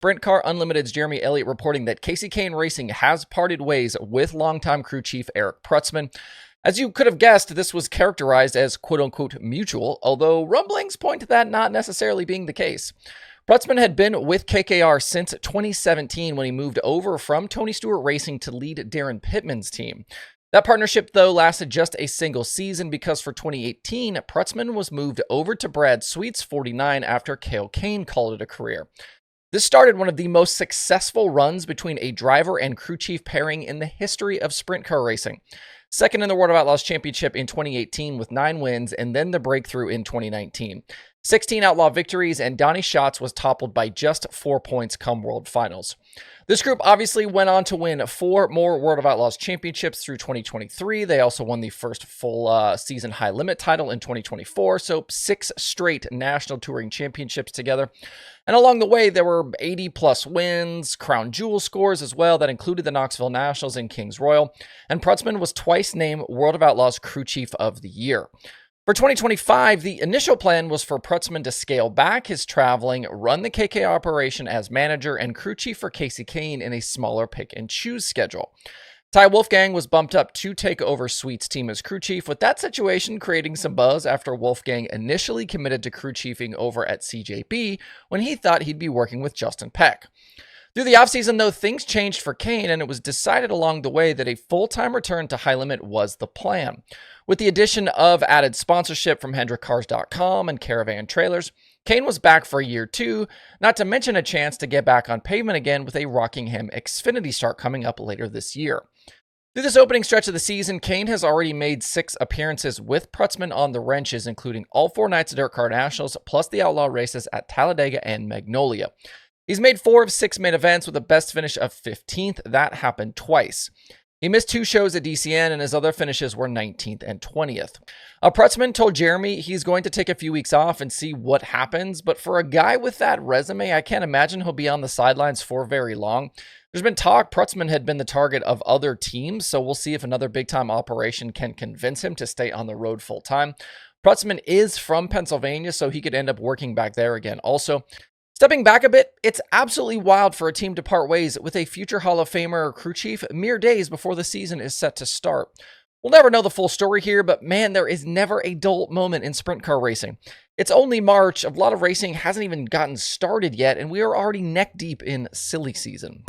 Sprint Car Unlimited's Jeremy Elliott reporting that Kasey Kahne Racing has parted ways with longtime crew chief Eric Prutzman. As you could have guessed, this was characterized as quote-unquote mutual, although rumblings point to that not necessarily being the case. Prutzman had been with KKR since 2017 when he moved over from Tony Stewart Racing to lead Darren Pittman's team. That partnership, though, lasted just a single season because for 2018, Prutzman was moved over to Brad Sweet's 49 after Cale Kane called it a career. This started one of the most successful runs between a driver and crew chief pairing in the history of sprint car racing. Second in the World of Outlaws Championship in 2018 with 9 wins, and then the breakthrough in 2019. 16 Outlaw victories, and Donnie Schatz was toppled by just 4 points come World Finals. This group obviously went on to win 4 more World of Outlaws championships through 2023. They also won the first full season high limit title in 2024, so 6 straight national touring championships together. And along the way, there were 80-plus wins, crown jewel scores as well, that included the Knoxville Nationals and Kings Royal, and Prutzman was twice named World of Outlaws Crew Chief of the Year. For 2025, the initial plan was for Prutzman to scale back his traveling, run the KK operation as manager, and crew chief for Kasey Kahne in a smaller pick-and-choose schedule. Ty Wolfgang was bumped up to take over Sweet's team as crew chief, with that situation creating some buzz after Wolfgang initially committed to crew chiefing over at CJB when he thought he'd be working with Justin Peck. Through the offseason, though, things changed for Kahne, and it was decided along the way that a full-time return to High Limit was the plan. With the addition of added sponsorship from HendrickCars.com and Caravan Trailers, Kahne was back for year 2, not to mention a chance to get back on pavement again with a Rockingham Xfinity start coming up later this year. Through this opening stretch of the season, Kahne has already made 6 appearances with Prutzman on the wrenches, including all 4 nights of Dirt Car Nationals, plus the Outlaw races at Talladega and Magnolia. He's made 4 of 6 main events with a best finish of 15th. That happened twice. He missed 2 shows at DCN, and his other finishes were 19th and 20th. Prutzman told Jeremy he's going to take a few weeks off and see what happens, but for a guy with that resume, I can't imagine he'll be on the sidelines for very long. There's been talk Prutzman had been the target of other teams, so we'll see if another big-time operation can convince him to stay on the road full-time. Prutzman is from Pennsylvania, so he could end up working back there again also. Stepping back a bit, it's absolutely wild for a team to part ways with a future Hall of Famer or crew chief mere days before the season is set to start. We'll never know the full story here, but man, there is never a dull moment in sprint car racing. It's only March, a lot of racing hasn't even gotten started yet, and we are already neck deep in silly season.